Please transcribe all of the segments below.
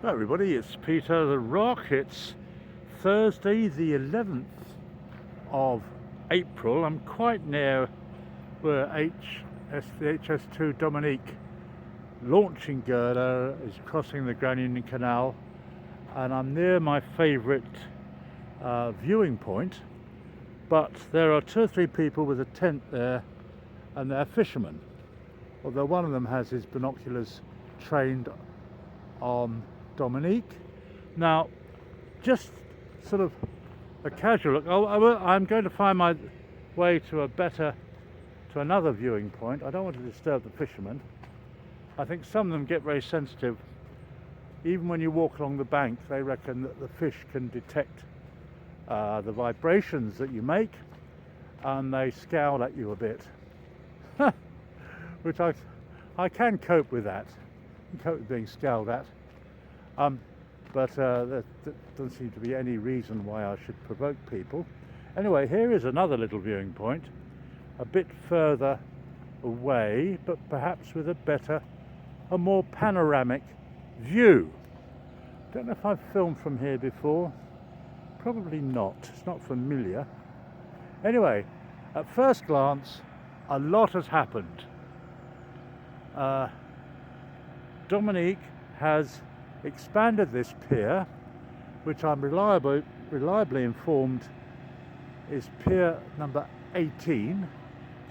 Hello everybody, it's Peter the Rock. It's Thursday the 11th of April. I'm quite near where the HS2 Dominique launching girder is crossing the Grand Union Canal, and I'm near my favourite viewing point, but there are two or three people with a tent there and they're fishermen, although one of them has his binoculars trained on Dominique. Now, just sort of a casual look. I'm going to find my way to another viewing point. I don't want to disturb the fishermen. I think some of them get very sensitive. Even when you walk along the bank, they reckon that the fish can detect the vibrations that you make, and they scowl at you a bit. Which I can cope with that. I can cope with being scowled at. But there doesn't seem to be any reason why I should provoke people. Anyway, here is another little viewing point, a bit further away, but perhaps with a more panoramic view. Don't know if I've filmed from here before. Probably not. It's not familiar. Anyway, at first glance, a lot has happened. Dominique has expanded this pier, which I'm reliably informed is pier number 18.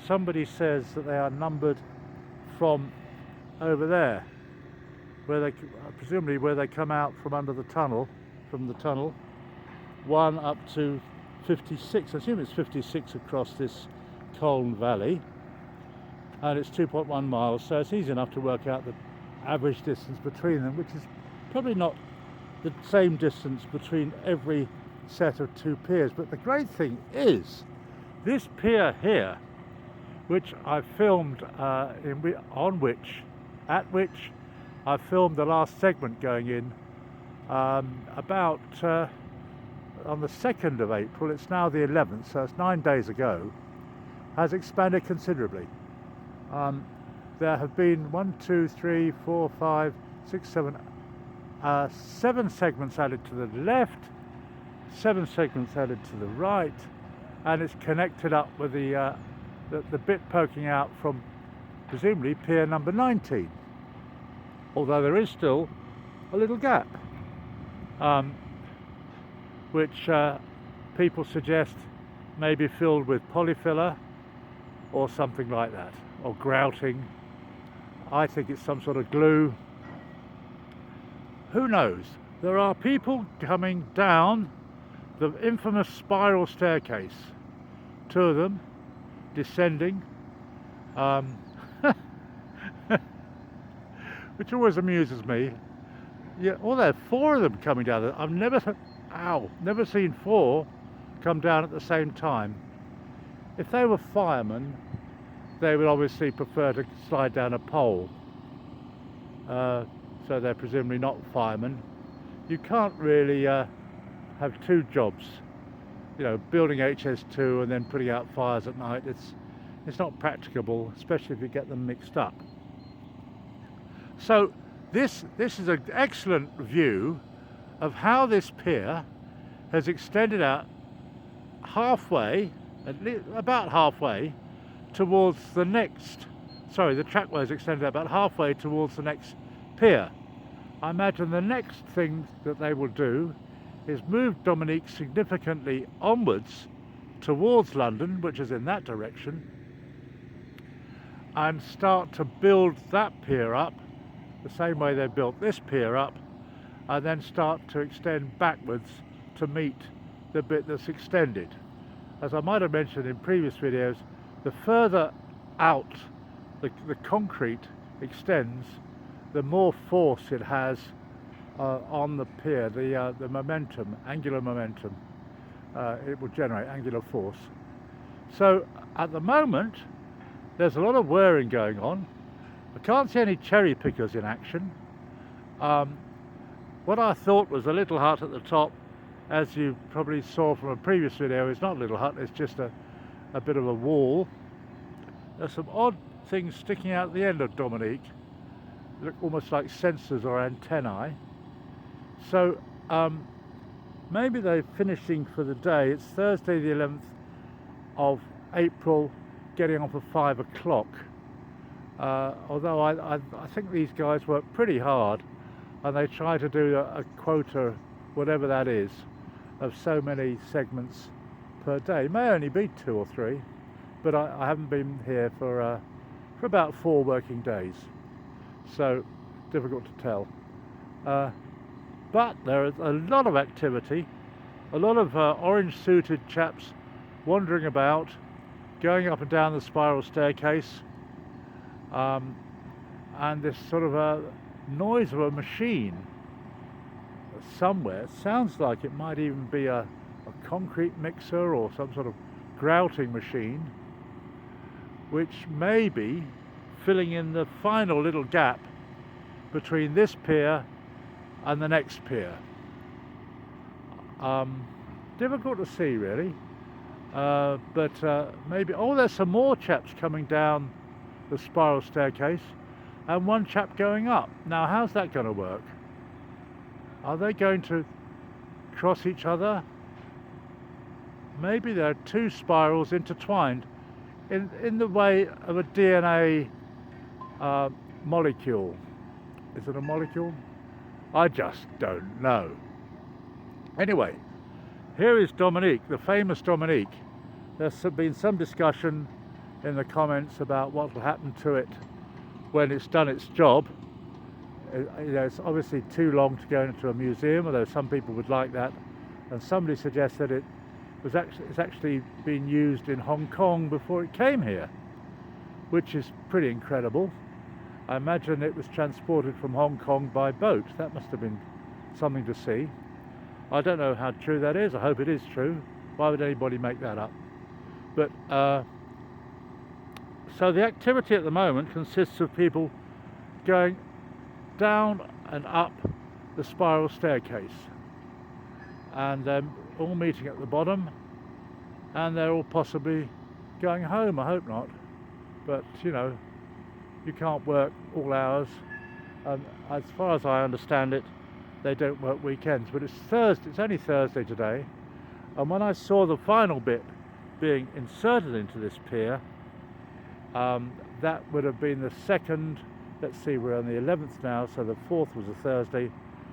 Somebody says that they are numbered from over there, presumably where they come out from under the tunnel, from the tunnel, 1 up to 56. I assume it's 56 across this Colne Valley, and it's 2.1 miles, so it's easy enough to work out the average distance between them, which is probably not the same distance between every set of two piers. But the great thing is, this pier here, which I filmed, at which I filmed the last segment going in about on the 2nd of April. It's now the 11th, so it's 9 days ago, has expanded considerably. There have been 7 segments added to the left, 7 segments added to the right, and it's connected up with the bit poking out from presumably pier number 19, although there is still a little gap, which people suggest may be filled with polyfiller or something like that, or grouting. I think it's some sort of glue. Who knows? There are people coming down the infamous spiral staircase. 2 of them descending, which always amuses me. Yeah, well, there are 4 of them coming down. I've never seen 4 come down at the same time. If they were firemen, they would obviously prefer to slide down a pole. So they're presumably not firemen. You can't really have 2 jobs, building HS2 and then putting out fires at night. It's not practicable, especially if you get them mixed up. So this is an excellent view of how this pier has extended out about halfway towards the next. Sorry, the trackway has extended out about halfway towards the next pier. I imagine the next thing that they will do is move Dominique significantly onwards towards London, which is in that direction, and start to build that pier up the same way they built this pier up, and then start to extend backwards to meet the bit that's extended. As I might have mentioned in previous videos, the further out the concrete extends, the more force it has on the pier, the momentum, angular momentum, it will generate angular force. So at the moment, there's a lot of whirring going on. I can't see any cherry pickers in action. What I thought was a little hut at the top, as you probably saw from a previous video, is not a little hut, it's just a bit of a wall. There's some odd things sticking out the end of Dominique, look almost like sensors or antennae. So maybe they're finishing for the day. It's Thursday the 11th of April, getting on for 5 o'clock. Although I think these guys work pretty hard, and they try to do a quota, whatever that is, of so many segments per day. It may only be 2 or 3, but I haven't been here for about 4 working days, so difficult to tell. But there is a lot of activity, a lot of orange-suited chaps wandering about, going up and down the spiral staircase, and this sort of a noise of a machine somewhere. It sounds like it might even be a concrete mixer or some sort of grouting machine, which may be filling in the final little gap between this pier and the next pier. Difficult to see really, but maybe, oh, there's some more chaps coming down the spiral staircase and one chap going up. Now how's that going to work? Are they going to cross each other? Maybe there are 2 spirals intertwined in the way of a DNA molecule. Is it a molecule? I just don't know. Anyway, here is Dominique, the famous Dominique. There's been some discussion in the comments about what will happen to it when it's done its job. It's obviously too long to go into a museum, although some people would like that. And somebody suggested it's actually been used in Hong Kong before it came here, which is pretty incredible. I imagine it was transported from Hong Kong by boat. That must have been something to see. I don't know how true that is. I hope it is true. Why would anybody make that up? But so the activity at the moment consists of people going down and up the spiral staircase, and they're all meeting at the bottom, and they're all possibly going home. I hope not, but you know, you can't work all hours, and as far as I understand it, they don't work weekends. But it's Thursday, it's only Thursday today, and when I saw the final bit being inserted into this pier, that would have been the second. Let's see, we're on the 11th now, so the 4th was a Thursday,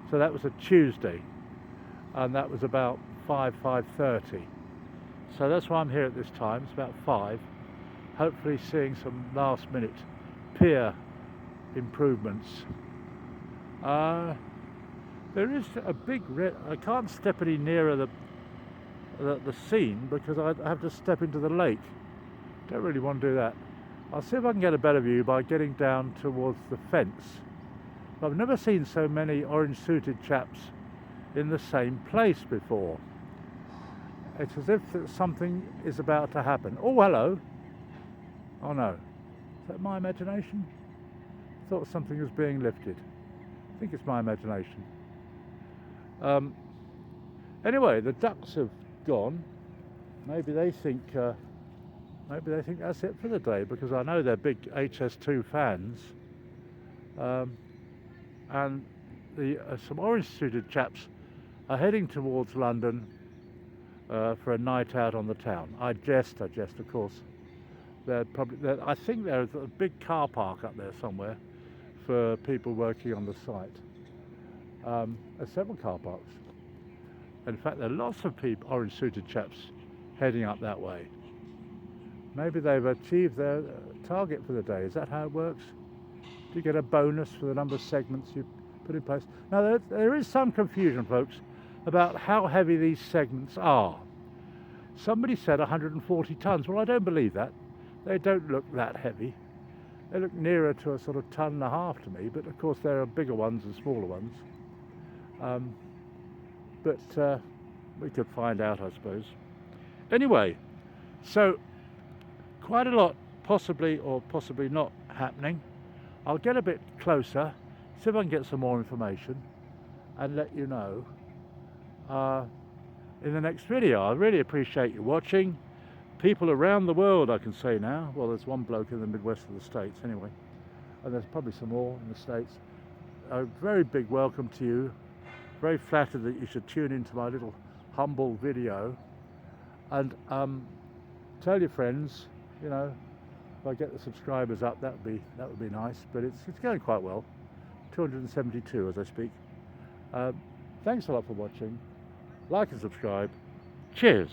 so that was a Tuesday, and that was about 5:30. So that's why I'm here at this time. It's about 5, hopefully seeing some last minute pier improvements. There is a big I can't step any nearer the scene because I have to step into the lake. Don't really want to do that. I'll see if I can get a better view by getting down towards the fence. I've never seen so many orange-suited chaps in the same place before. It's as if something is about to happen. Oh, hello. Oh no, is that my imagination? I thought something was being lifted. I think it's my imagination. Anyway, the ducks have gone. Maybe they think that's it for the day, because I know they're big HS2 fans. And some orange-suited chaps are heading towards London for a night out on the town. I jest, of course. I think there's a big car park up there somewhere for people working on the site. There's several car parks. In fact, there are lots of people, orange-suited chaps, heading up that way. Maybe they've achieved their target for the day. Is that how it works? Do you get a bonus for the number of segments you put in place? Now, there is some confusion, folks, about how heavy these segments are. Somebody said 140 tons. Well, I don't believe that. They don't look that heavy. They look nearer to a sort of 1.5 tons to me, but of course there are bigger ones and smaller ones. But we could find out, I suppose. Anyway, so quite a lot possibly or possibly not happening. I'll get a bit closer, see if I can get some more information and let you know in the next video. I really appreciate you watching. People around the world, I can say now. Well, there's one bloke in the Midwest of the States anyway, and there's probably some more in the States. A very big welcome to you very flattered that you should tune into my little humble video, and tell your friends, you know, if I get the subscribers up, that would be nice. But it's going quite well. 272 as I speak. Thanks a lot for watching. Like and subscribe. Cheers.